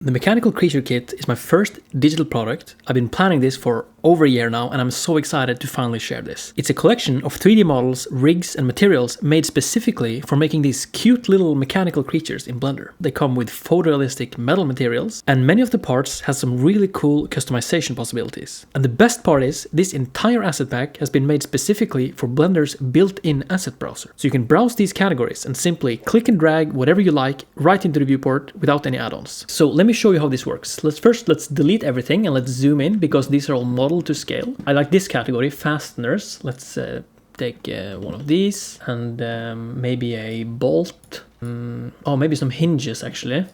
The Mechanical Creature Kit is my first digital product. I've been planning this for over a year now, and I'm so excited to finally share this. It's a collection of 3D models, rigs, and materials made specifically for making these cute little mechanical creatures in Blender. They come with photorealistic metal materials, and many of the parts have some really cool customization possibilities. And the best part is, this entire asset pack has been made specifically for Blender's built-in asset browser. So you can browse these categories and simply click and drag whatever you like right into the viewport without any add-ons. So let me show you how this works. Let's delete everything and let's zoom in, because these are all model to scale. I like this category, fasteners. Let's take one of these and maybe a bolt. Oh, maybe some hinges actually.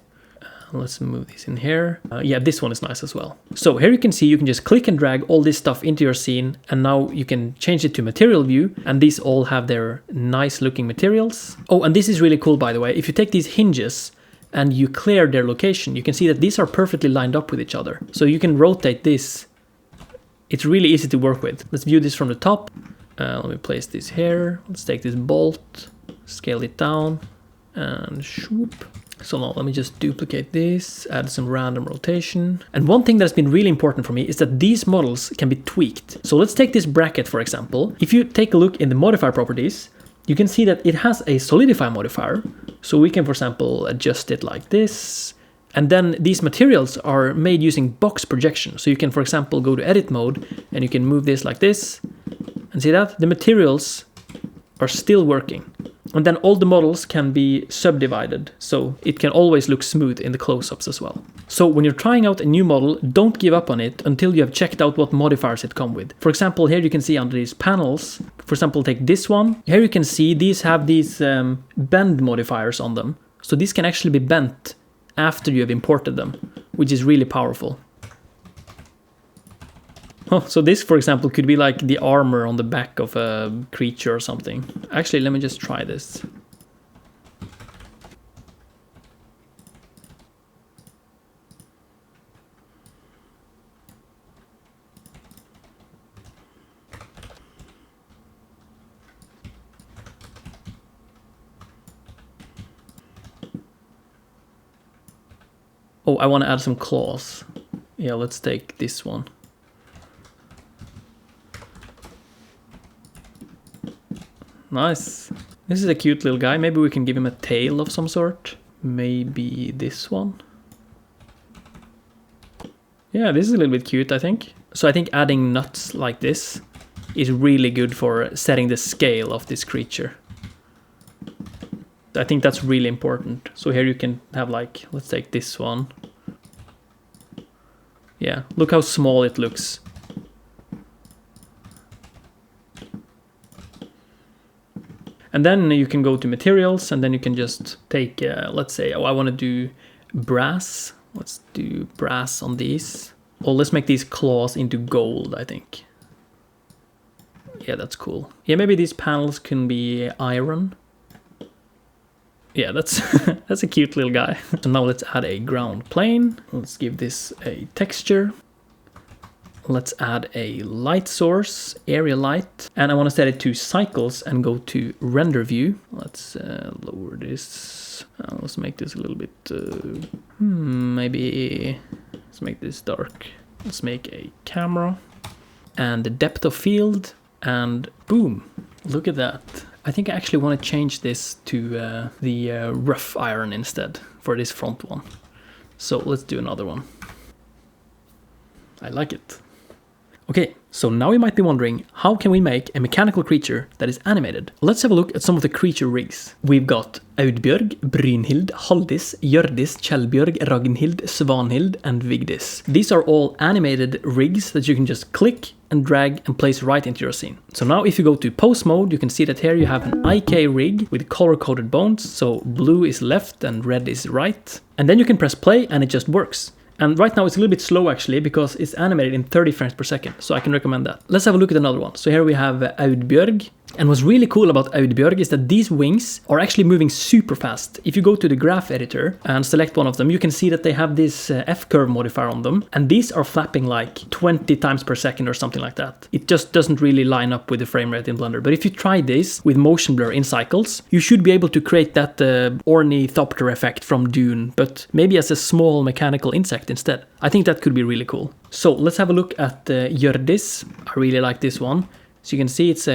Let's move these in here. Yeah, this one is nice as well. So here you can see you can just click and drag all this stuff into your scene, and now you can change it to material view, and these all have their nice looking materials. Oh, and this is really cool, by the way. If you take these hinges and you clear their location, you can see that these are perfectly lined up with each other. So you can rotate this. It's really easy to work with. Let's view this from the top. Let me place this here. Let's take this bolt, scale it down, and shoop. So now let me just duplicate this, add some random rotation. And one thing that's been really important for me is that these models can be tweaked. So let's take this bracket, for example. If you take a look in the modifier properties, you can see that it has a solidify modifier. So we can, for example, adjust it like this. And then these materials are made using box projection. So you can, for example, go to edit mode and you can move this like this. And see that? The materials are still working. And then all the models can be subdivided, so it can always look smooth in the close-ups as well. So when you're trying out a new model, don't give up on it until you have checked out what modifiers it comes with. For example, here you can see under these panels, for example, take this one. Here you can see these have these bend modifiers on them. So these can actually be bent after you have imported them, which is really powerful. Oh, so this, for example, could be like the armor on the back of a creature or something. Actually, let me just try this. Oh, I want to add some claws. Yeah, let's take this one. Nice. This is a cute little guy. Maybe we can give him a tail of some sort. Maybe this one. Yeah, this is a little bit cute, I think. So I think adding nuts like this is really good for setting the scale of this creature. I think that's really important. So here you can have like, let's take this one. Yeah, look how small it looks. And then you can go to materials, and then you can just take, let's say, oh, I want to do brass. Let's do brass on these. Or let's make these claws into gold, I think. Yeah, that's cool. Yeah, maybe these panels can be iron. Yeah, that's that's a cute little guy. So now let's add a ground plane. Let's give this a texture. Let's add a light source, area light, and I want to set it to cycles and go to render view. Let's lower this. Let's make this a little bit, maybe let's make this dark. Let's make a camera and the depth of field, and boom, look at that. I think I actually want to change this to the rough iron instead for this front one. So let's do another one. I like it. Okay, so now you might be wondering, how can we make a mechanical creature that is animated? Let's have a look at some of the creature rigs. We've got Audbjörg, Brynhild, Haldis, Hjørdis, Kjellbjørg, Ragnhild, Svanhild, and Vigdis. These are all animated rigs that you can just click and drag and place right into your scene. So now if you go to pose mode, you can see that here you have an IK rig with color-coded bones, so blue is left and red is right. And then you can press play and it just works. And right now it's a little bit slow actually, because it's animated in 30 frames per second, so I can recommend that. Let's have a look at another one. So here we have Audbjörg, And what's really cool about Audbjörg is that these wings are actually moving super fast. If you go to the graph editor and select one of them, you can see that they have this F-curve modifier on them. And these are flapping like 20 times per second or something like that. It just doesn't really line up with the frame rate in Blender. But if you try this with motion blur in cycles, you should be able to create that ornithopter effect from Dune, but maybe as a small mechanical insect instead. I think that could be really cool. So let's have a look at Hjørdis. I really like this one. So you can see it's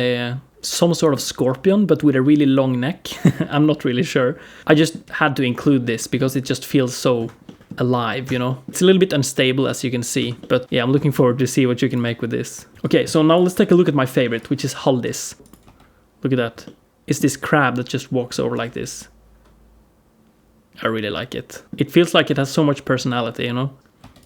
some sort of scorpion, but with a really long neck. I'm not really sure. I just had to include this because it just feels so alive, you know. It's a little bit unstable, as you can see, but yeah, I'm looking forward to see what you can make with this. Okay, so now let's take a look at my favorite, which is Haldis. Look at that. It's this crab that just walks over like this. I really like it. It feels like it has so much personality, you know.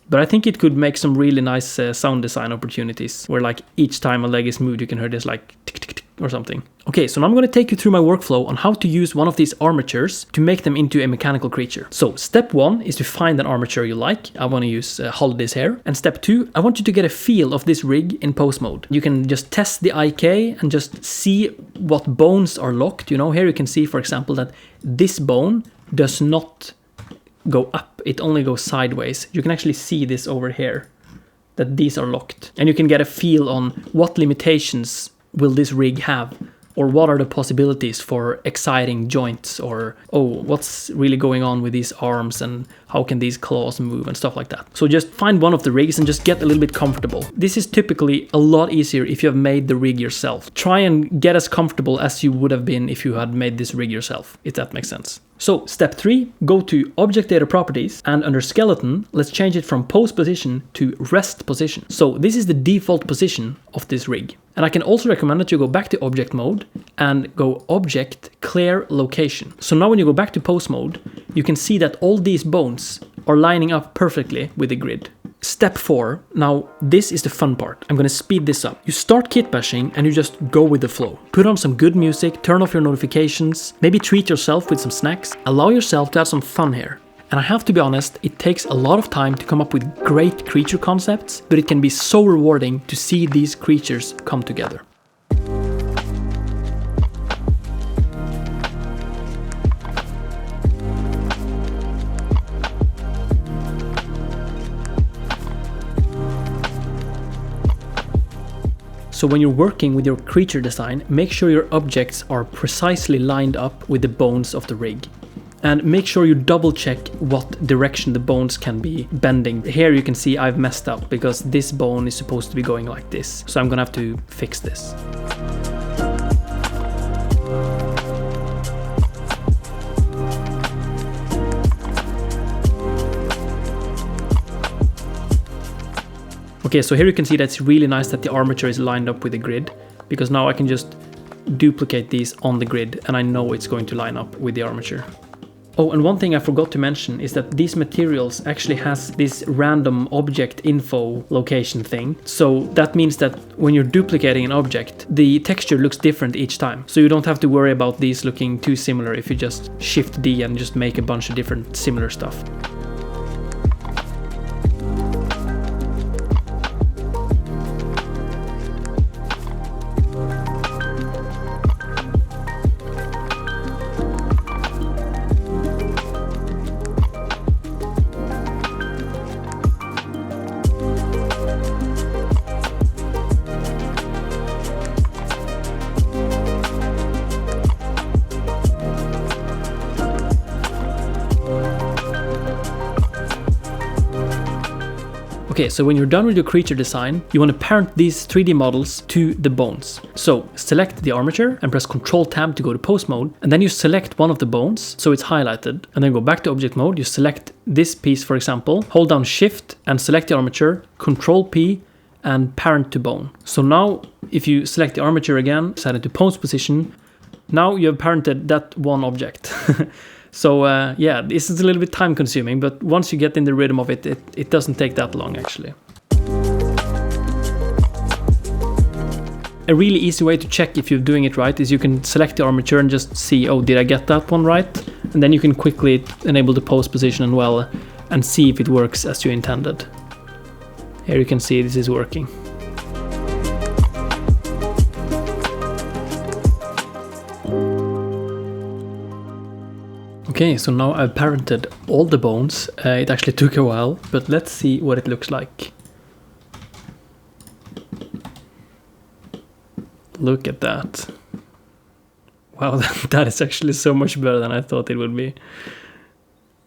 But I think it could make some really nice sound design opportunities, where like each time a leg is moved, you can hear this like tick, tick, tick, or something. Okay, so now I'm going to take you through my workflow on how to use one of these armatures to make them into a mechanical creature. So step 1 is to find an armature you like. I want to use Haldis here. And step 2, I want you to get a feel of this rig in pose mode. You can just test the IK and just see what bones are locked. You know, here you can see, for example, that this bone does not go up, it only goes sideways. You can actually see this over here, that these are locked. And you can get a feel on what limitations will this rig have, or what are the possibilities for exciting joints, or oh, what's really going on with these arms and how can these claws move and stuff like that. So just find one of the rigs and just get a little bit comfortable. This is typically a lot easier if you have made the rig yourself. Try and get as comfortable as you would have been if you had made this rig yourself, if that makes sense. So step 3, go to Object Data Properties, and under Skeleton, let's change it from Pose Position to Rest Position. So this is the default position of this rig. And I can also recommend that you go back to Object Mode and go Object Clear Location. So now when you go back to Pose Mode, you can see that all these bones are lining up perfectly with the grid. Step 4, now this is the fun part. I'm gonna speed this up. You start kitbashing and you just go with the flow. Put on some good music, turn off your notifications, maybe treat yourself with some snacks. Allow yourself to have some fun here. And I have to be honest, it takes a lot of time to come up with great creature concepts, but it can be so rewarding to see these creatures come together. So when you're working with your creature design, make sure your objects are precisely lined up with the bones of the rig. And make sure you double check what direction the bones can be bending. Here you can see I've messed up because this bone is supposed to be going like this. So I'm gonna have to fix this. Okay, so here you can see that it's really nice that the armature is lined up with the grid, because now I can just duplicate these on the grid and I know it's going to line up with the armature. Oh, and one thing I forgot to mention is that these materials actually has this random object info location thing. So that means that when you're duplicating an object, the texture looks different each time. So you don't have to worry about these looking too similar if you just Shift D and just make a bunch of different similar stuff. Okay, so when you're done with your creature design, you want to parent these 3D models to the bones. So select the armature and press Ctrl Tab to go to pose mode, and then you select one of the bones so it's highlighted, and then go back to object mode. You select this piece, for example, hold down Shift and select the armature, Ctrl P and parent to bone. So now if you select the armature again, set it to pose position, now you have parented that one object. So yeah, this is a little bit time consuming, but once you get in the rhythm of it, it doesn't take that long actually. A really easy way to check if you're doing it right is you can select the armature and just see, oh, did I get that one right? And then you can quickly enable the pose position as well and see if it works as you intended. Here you can see this is working. Okay, so now I've parented all the bones. It actually took a while, but let's see what it looks like. Look at that. Wow, that is actually so much better than I thought it would be.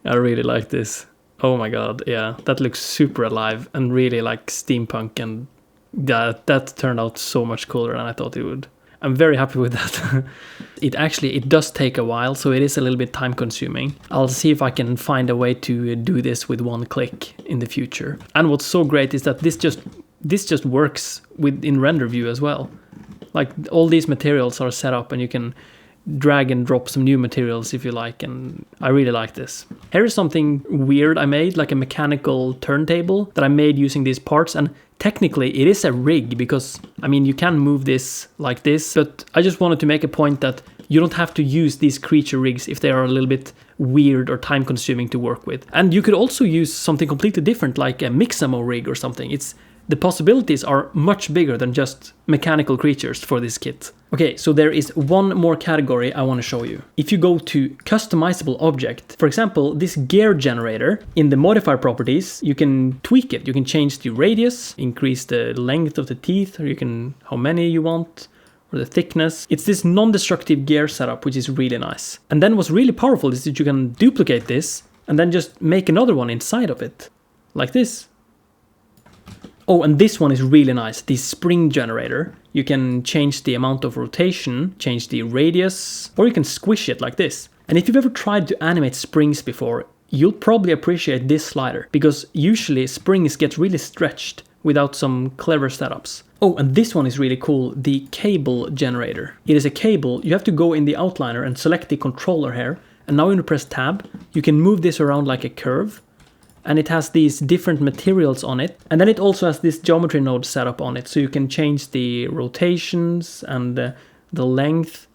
I really like this. Oh my god, yeah, that looks super alive and really like steampunk, and that turned out so much cooler than I thought it would. I'm very happy with that. It does take a while, so it is a little bit time consuming. I'll see if I can find a way to do this with one click in the future. And what's so great is that this just works in render view as well. Like all these materials are set up and you can drag and drop some new materials if you like, and I really like this. Here is something weird I made, like a mechanical turntable that I made using these parts, and technically it is a rig because, I mean, you can move this like this, but I just wanted to make a point that you don't have to use these creature rigs if they are a little bit weird or time consuming to work with. And you could also use something completely different, like a Mixamo rig or something. The possibilities are much bigger than just mechanical creatures for this kit. Okay, so there is one more category I want to show you. If you go to customizable object, for example, this gear generator, in the modifier properties, you can tweak it. You can change the radius, increase the length of the teeth, or how many you want, or the thickness. It's this non-destructive gear setup, which is really nice. And then what's really powerful is that you can duplicate this and then just make another one inside of it, like this. Oh, and this one is really nice, the spring generator. You can change the amount of rotation, change the radius, or you can squish it like this. And if you've ever tried to animate springs before, you'll probably appreciate this slider, because usually springs get really stretched without some clever setups. Oh, and this one is really cool, the cable generator. It is a cable. You have to go in the outliner and select the controller here, and now when you press tab, you can move this around like a curve. And it has these different materials on it. And then it also has this geometry node set up on it. So you can change the rotations and the length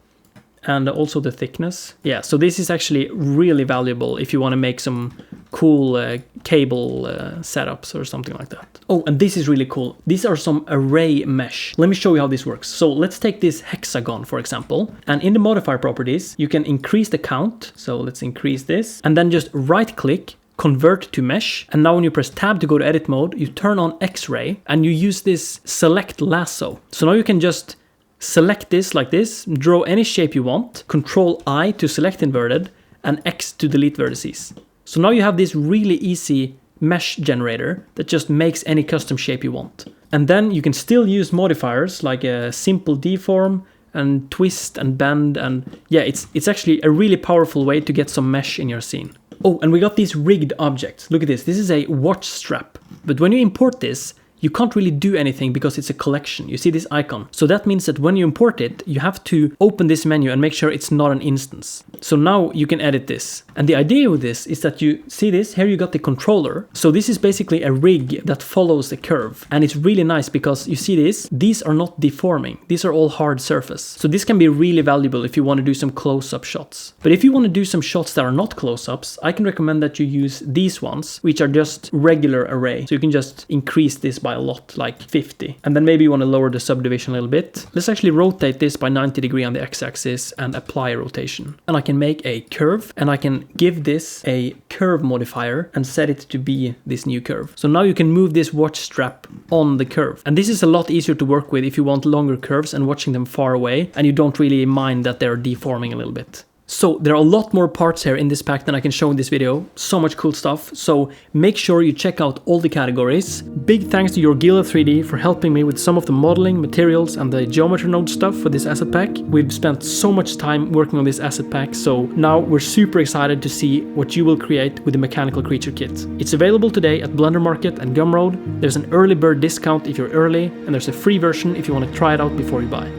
and also the thickness. Yeah, so this is actually really valuable if you want to make some cool cable setups or something like that. Oh, and this is really cool. These are some array mesh. Let me show you how this works. So let's take this hexagon, for example. And in the modifier properties, you can increase the count. So let's increase this. And then just right click, convert to mesh, and now when you press tab to go to edit mode, you turn on X-ray and you use this select lasso. So now you can just select this like this, draw any shape you want, Control I to select inverted, and X to delete vertices. So now you have this really easy mesh generator that just makes any custom shape you want. And then you can still use modifiers like a simple deform and twist and bend, and yeah, it's actually a really powerful way to get some mesh in your scene. Oh, and we got these rigged objects. Look at this. This is a watch strap. But when you import this, you can't really do anything because it's a collection. You see this icon. So that means that when you import it, you have to open this menu and make sure it's not an instance. So now you can edit this. And the idea with this is that you see this, here you got the controller. So this is basically a rig that follows the curve. And it's really nice because you see this, these are not deforming. These are all hard surface. So this can be really valuable if you want to do some close-up shots. But if you want to do some shots that are not close-ups, I can recommend that you use these ones, which are just regular array. So you can just increase this by a lot, like 50. And then maybe you want to lower the subdivision a little bit. Let's actually rotate this by 90 degrees on the x-axis and apply rotation. And I can make a curve, and I can give this a curve modifier and set it to be this new curve. So now you can move this watch strap on the curve. And this is a lot easier to work with if you want longer curves and watching them far away, and you don't really mind that they're deforming a little bit. So there are a lot more parts here in this pack than I can show in this video. So much cool stuff. So make sure you check out all the categories. Big thanks to Yorgila 3D for helping me with some of the modeling, materials, and the geometry node stuff for this asset pack. We've spent so much time working on this asset pack, so now we're super excited to see what you will create with the mechanical creature kit. It's available today at Blender Market and Gumroad. There's an early bird discount if you're early, and there's a free version if you want to try it out before you buy.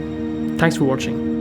Thanks for watching.